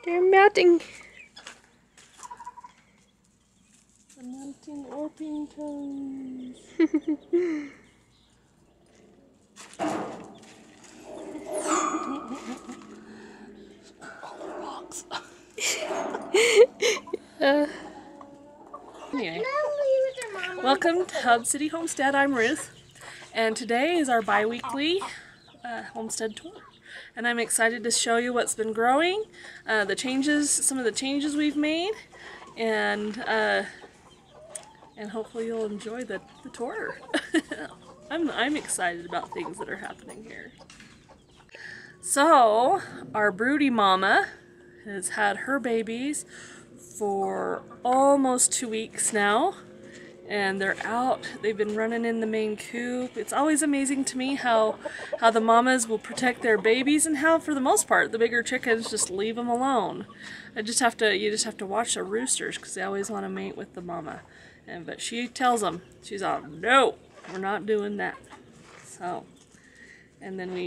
They're melting. The melting Orpingtons. All the rocks. Anyway, welcome to City Homestead. I'm Ruth, and today is our bi-weekly homestead tour. And I'm excited to show you what's been growing, the changes, some of the changes we've made, and hopefully you'll enjoy the tour. I'm excited about things that are happening here. So, our broody mama has had her babies for almost 2 weeks now, and they're out. They've been running in the main coop. It's always amazing to me how the mamas will protect their babies, and how, for the most part, the bigger chickens just leave them alone. You just have to watch the roosters because they always want to mate with the mama. But she tells them, she's all, no, we're not doing that. So, and then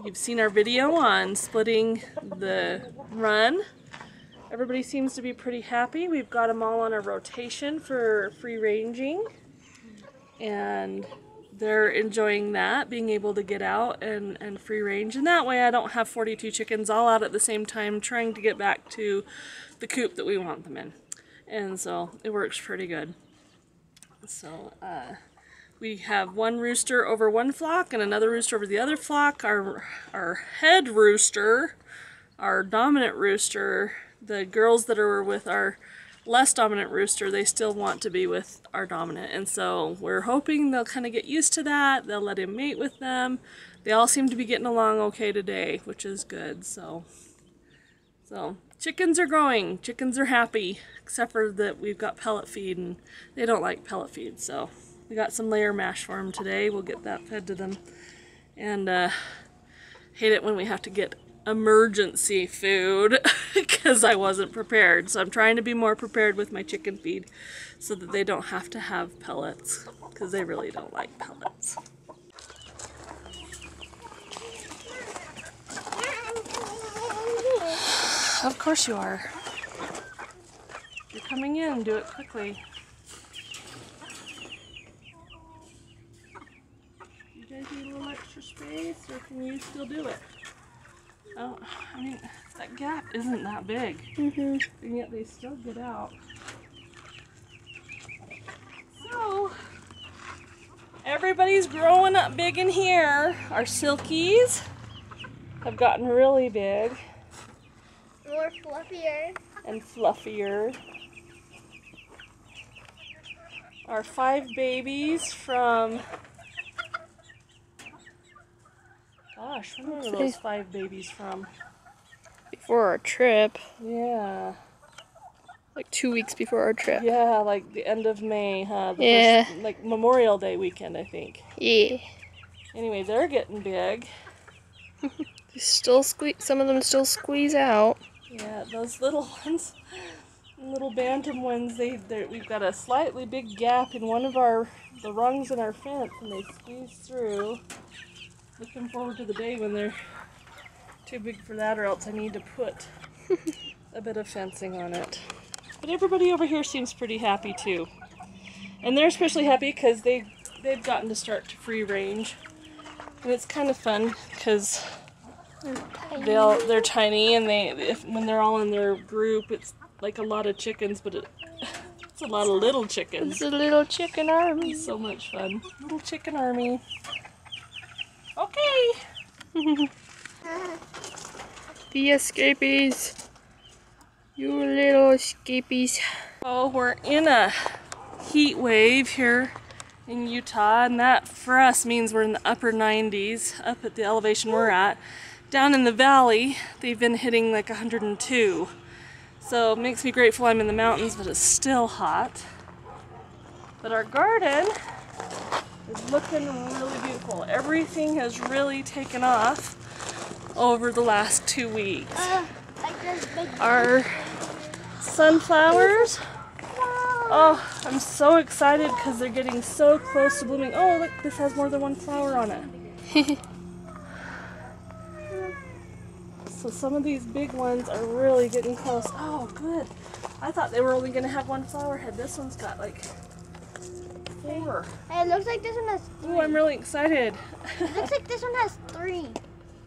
you've seen our video on splitting the run. Everybody seems to be pretty happy. We've got them all on a rotation for free ranging, and they're enjoying that, being able to get out and free range. And that way I don't have 42 chickens all out at the same time trying to get back to the coop that we want them in. And so it works pretty good. So we have one rooster over one flock and another rooster over the other flock. Our head rooster, our dominant rooster, the girls that are with our less dominant rooster, they still want to be with our dominant. And so we're hoping they'll kind of get used to that. They'll let him mate with them. They all seem to be getting along okay today, which is good. So chickens are growing. Chickens are happy, except for that we've got pellet feed and they don't like pellet feed. So we got some layer mash for them today. We'll get that fed to them. And hate it when we have to get emergency food because I wasn't prepared. So I'm trying to be more prepared with my chicken feed so that they don't have to have pellets, because they really don't like pellets. Of course you are. You're coming in. Do it quickly. You guys need a little extra space, or can you still do it? Oh, I mean, that gap isn't that big. And yet they still get out. So, everybody's growing up big in here. Our silkies have gotten really big. More fluffier. And fluffier. Our 5 babies from... Gosh, where were those 5 babies from? Before our trip. Yeah. Like 2 weeks before our trip. Yeah, like the end of May, huh? First, like Memorial Day weekend, I think. Yeah. Anyway, they're getting big. They still some of them still squeeze out. Yeah, those little ones, little bantam ones, we've got a slightly big gap in one of the rungs in our fence, and they squeeze through. Looking forward to the day when they're too big for that, or else I need to put a bit of fencing on it. But everybody over here seems pretty happy too. And they're especially happy because they've gotten to start to free range. And it's kind of fun because they're tiny, and when they're all in their group, it's like a lot of chickens, but it's a lot of little chickens. It's a little chicken army. It's so much fun. Little chicken army. Okay. The escapees. You little escapees. Oh, we're in a heat wave here in Utah, and that for us means we're in the upper 90s, up at the elevation we're at. Down in the valley, they've been hitting like 102. So it makes me grateful I'm in the mountains, but it's still hot. But our garden is looking really beautiful. Everything has really taken off over the last 2 weeks. Our sunflowers, oh, I'm so excited because they're getting so close to blooming. Oh, look, this has more than one flower on it. So some of these big ones are really getting close. Oh, good. I thought they were only going to have one flower head. This one's got like 4. Hey, it looks like this one has 3. Oh, I'm really excited. It looks like this one has 3.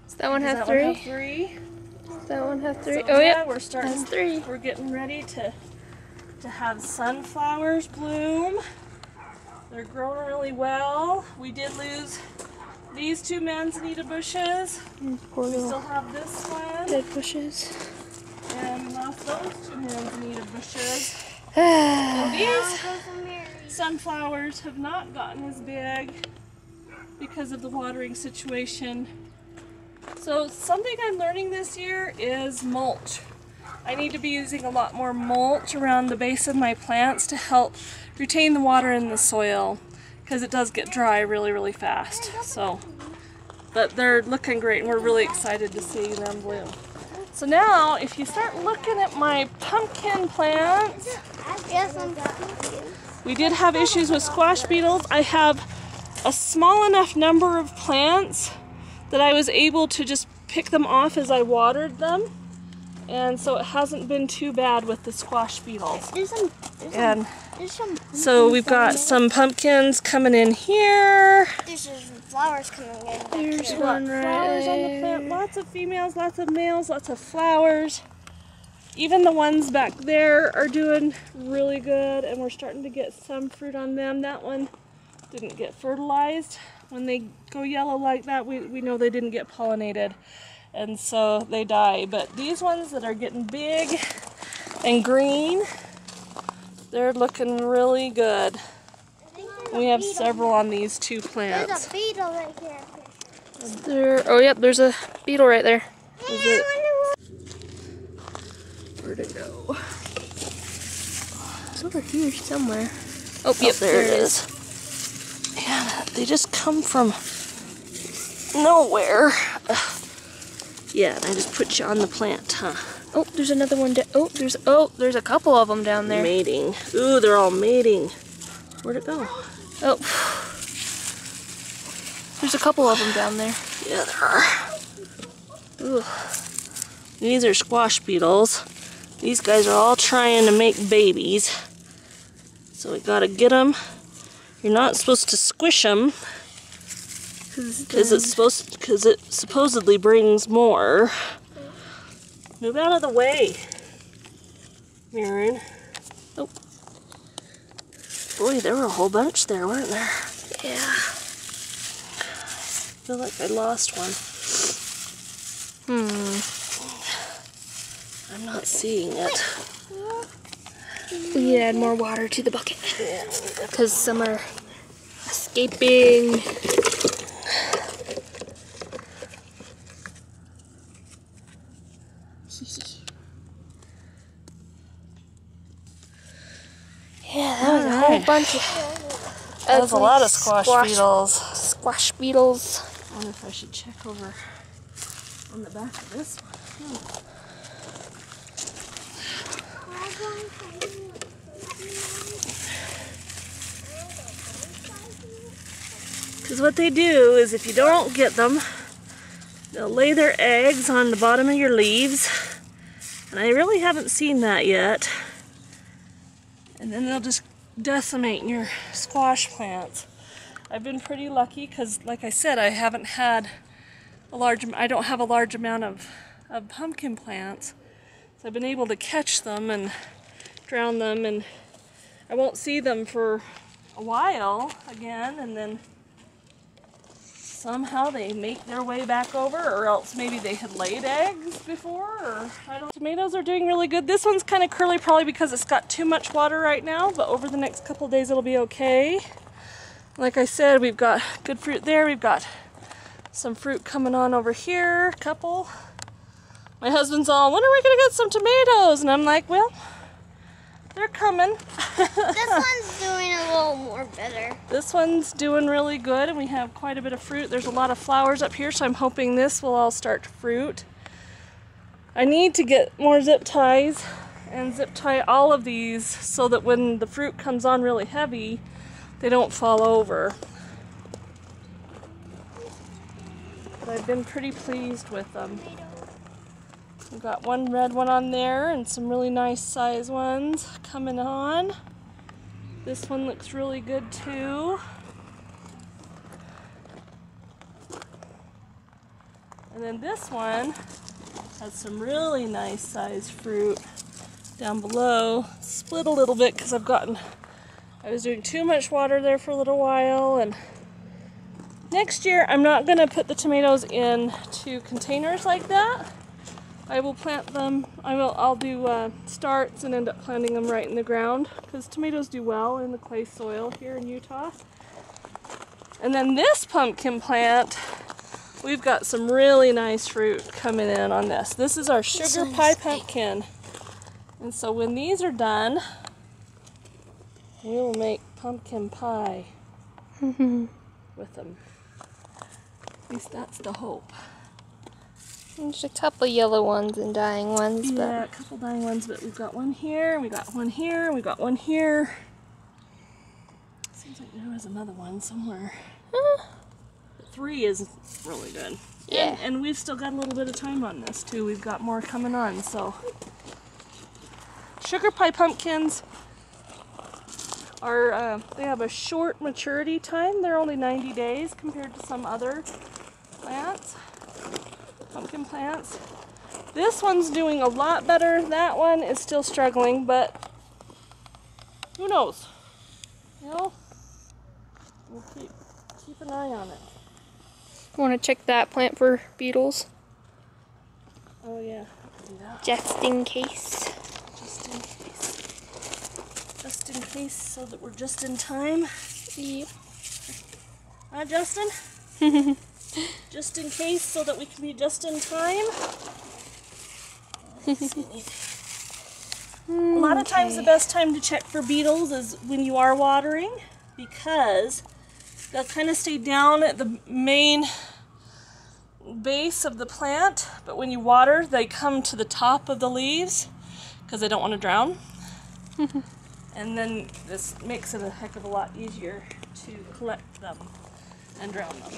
Does that one have Does that 3? one have 3? Does that one have 3? So, Oh, yeah, yeah. we're starting. Has 3. We're getting ready to have sunflowers bloom. They're growing really well. We did lose these 2 manzanita bushes. Poor We little still have this one. dead bushes. And we lost those 2 manzanita bushes. Ah. These sunflowers have not gotten as big because of the watering situation. So something I'm learning this year is mulch. I need to be using a lot more mulch around the base of my plants to help retain the water in the soil, because it does get dry really, really fast. So, but they're looking great and we're really excited to see them bloom. So now, if you start looking at my pumpkin plants, we did have issues with squash beetles. I have a small enough number of plants that I was able to just pick them off as I watered them. And so it hasn't been too bad with the squash beetles. So we've got some pumpkins coming in here. There's some flowers coming in. There's one right Flowers on the there. plant. Lots of females, lots of males, lots of flowers. Even the ones back there are doing really good, and we're starting to get some fruit on them. That one didn't get fertilized. When they go yellow like that, we know they didn't get pollinated, and so they die. But these ones that are getting big and green, they're looking really good. We have several on these 2 plants. There's a beetle right here. Oh, yep, there's a beetle right there. Is it? Where'd it go? It's over here somewhere. Oh, yep, There it is. Man, they just come from nowhere. Yeah, and I just put you on the plant, huh? Oh, there's another one. There's a couple of them down there. Mating. Ooh, they're all mating. Where'd it go? Oh, there's a couple of them down there. Yeah, there are. Ooh. These are squash beetles. These guys are all trying to make babies. So we gotta get them. You're not supposed to squish them because it supposedly brings more. Move out of the way, Mirren. Oh, boy, there were a whole bunch there, weren't there? Yeah. I feel like I lost one. I'm not seeing it. We need to add more water to the bucket because some are escaping. Yeah, that was a whole bunch of. That was a lot of squash beetles. Squash beetles. I wonder if I should check over on the back of this one. Because what they do is if you don't get them, they'll lay their eggs on the bottom of your leaves. And I really haven't seen that yet. And then they'll just decimate your squash plants. I've been pretty lucky because, like I said, I don't have a large amount of pumpkin plants. So I've been able to catch them and drown them, and I won't see them for a while again, and then somehow they make their way back over, or else maybe they had laid eggs before, or I don't know. Tomatoes are doing really good. This one's kind of curly probably because it's got too much water right now, but over the next couple of days it'll be okay. Like I said, we've got good fruit there. We've got some fruit coming on over here, a couple. My husband's all, when are we gonna get some tomatoes? And I'm like, well, they're coming. This one's doing a little more better. This one's doing really good, and we have quite a bit of fruit. There's a lot of flowers up here, so I'm hoping this will all start to fruit. I need to get more zip ties and zip tie all of these so that when the fruit comes on really heavy, they don't fall over. But I've been pretty pleased with them. We've got one red one on there and some really nice size ones coming on. This one looks really good too. And then this one has some really nice sized fruit down below. Split a little bit because I was doing too much water there for a little while, and next year I'm not going to put the tomatoes into containers like that. I will plant them, I'll do starts and end up planting them right in the ground because tomatoes do well in the clay soil here in Utah. And then this pumpkin plant, we've got some really nice fruit coming in on this. This is our sugar pie pumpkin. And so when these are done, we will make pumpkin pie with them. At least that's the hope. There's a couple yellow ones and dying ones. Yeah, a couple dying ones, but we've got one here, we got one here, we got one here. Seems like there was another one somewhere. But 3 is really good. Yeah. And we've still got a little bit of time on this too. We've got more coming on, so. Sugar pie pumpkins are, they have a short maturity time. They're only 90 days compared to some other plants, pumpkin plants. This one's doing a lot better. That one is still struggling, but who knows? You know, we'll keep an eye on it. Want to check that plant for beetles? Oh yeah, I can do that. Just in case. Just in case. Just in case, so that we're just in time. Yep. Huh, Justin? Just in case, so that we can be just in time. A lot of times the best time to check for beetles is when you are watering, because they'll kind of stay down at the main base of the plant, but when you water, they come to the top of the leaves because they don't want to drown. And then this makes it a heck of a lot easier to collect them and drown them.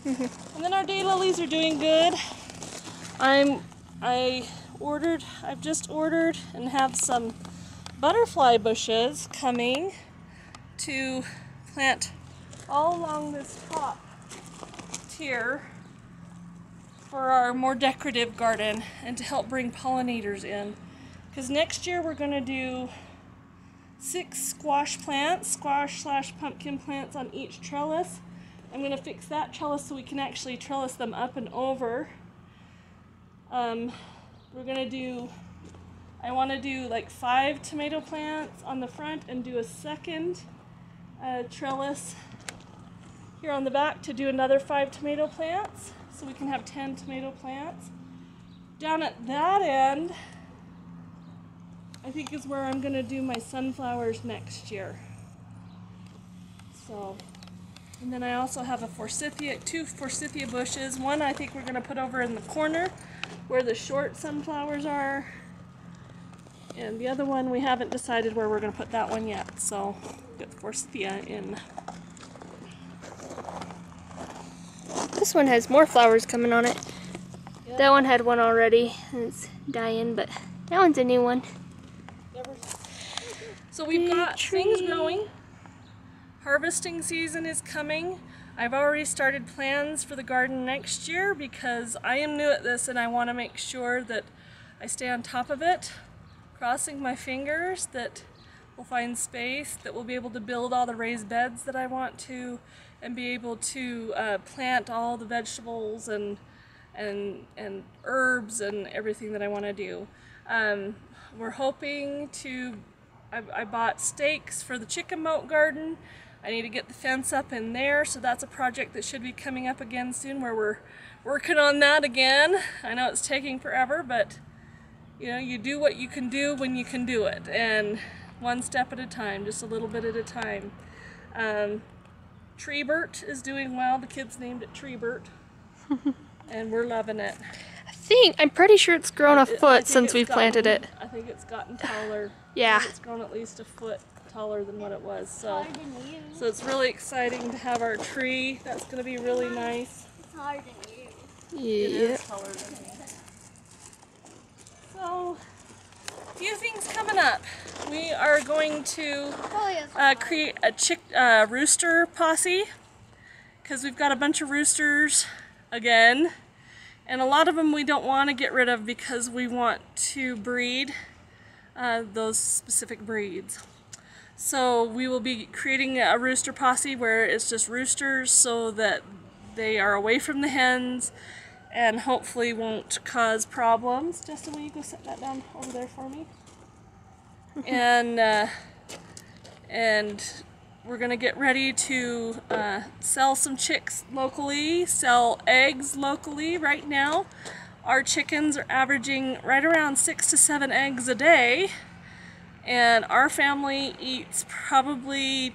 And then our daylilies are doing good. I've just ordered and have some butterfly bushes coming to plant all along this top tier for our more decorative garden and to help bring pollinators in. Because next year we're going to do 6 squash plants, squash/pumpkin plants on each trellis. I'm going to fix that trellis so we can actually trellis them up and over. We're going to do, I want to do like 5 tomato plants on the front and do a second trellis here on the back to do another 5 tomato plants, so we can have 10 tomato plants. Down at that end, I think is where I'm going to do my sunflowers next year. So, and then I also have a 2 forsythia bushes. One I think we're going to put over in the corner where the short sunflowers are. And the other one, we haven't decided where we're going to put that one yet. So, get the forsythia in. This one has more flowers coming on it. Yep. That one had one already, and it's dying, but that one's a new one. So we've got things growing. Harvesting season is coming. I've already started plans for the garden next year because I am new at this and I want to make sure that I stay on top of it. Crossing my fingers that we'll find space, that we'll be able to build all the raised beds that I want to, and be able to plant all the vegetables and herbs and everything that I want to do. We're hoping to, I bought stakes for the chicken moat garden. I need to get the fence up in there, so that's a project that should be coming up again soon, where we're working on that again. I know it's taking forever, but you know, you do what you can do when you can do it, and one step at a time, just a little bit at a time. Treebert is doing well. The kids named it Treebert, and we're loving it. I'm pretty sure it's grown a foot since we planted it. I think it's gotten taller. Yeah. It's grown at least a foot taller than what it was. So it's really exciting to have our tree. That's going to be really nice. It's hard to use. It Yeah. is taller than me. few things coming up. We are going to create a rooster posse because we've got a bunch of roosters again, and a lot of them we don't want to get rid of because we want to breed those specific breeds. So we will be creating a rooster posse where it's just roosters so that they are away from the hens and hopefully won't cause problems. Justin, will you go set that down over there for me? And we're gonna get ready to sell some chicks locally, sell eggs locally. Right now, our chickens are averaging right around 6 to 7 eggs a day, and our family eats probably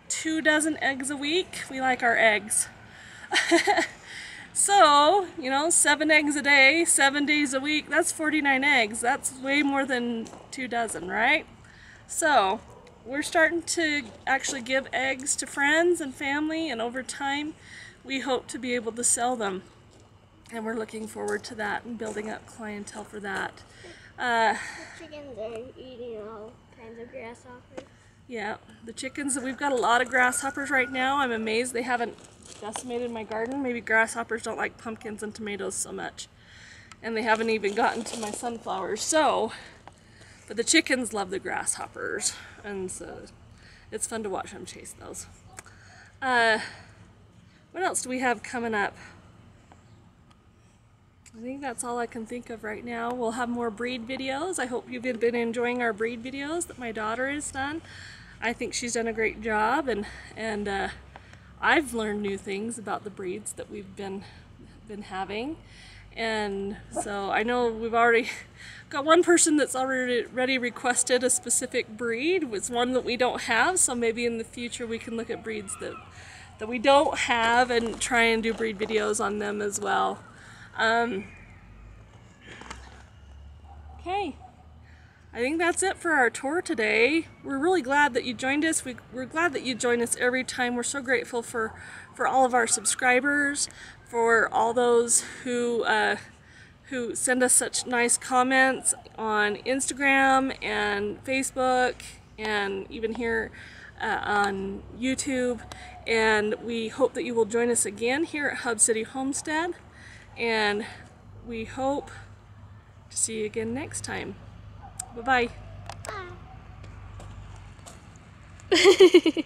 2 dozen eggs a week. We like our eggs. So, you know, 7 eggs a day, 7 days a week, that's 49 eggs. That's way more than 2 dozen, right? So, we're starting to actually give eggs to friends and family, and over time, we hope to be able to sell them. And we're looking forward to that and building up clientele for that. The chickens are eating all kinds of grasshoppers. Yeah, the chickens, we've got a lot of grasshoppers right now. I'm amazed they haven't decimated my garden. Maybe grasshoppers don't like pumpkins and tomatoes so much. And they haven't even gotten to my sunflowers. So, but the chickens love the grasshoppers. And so it's fun to watch them chase those. What else do we have coming up? I think that's all I can think of right now. We'll have more breed videos. I hope you've been enjoying our breed videos that my daughter has done. I think she's done a great job, and I've learned new things about the breeds that we've been having. And so I know we've already got one person that's already requested a specific breed. It's one that we don't have, so maybe in the future we can look at breeds that we don't have and try and do breed videos on them as well. Okay, I think that's it for our tour today. We're really glad that you joined us. We're glad that you join us every time. We're so grateful for all of our subscribers, for all those who send us such nice comments on Instagram and Facebook and even here on YouTube. And we hope that you will join us again here at Hub City Homestead. And we hope to see you again next time. Bye-bye. Bye.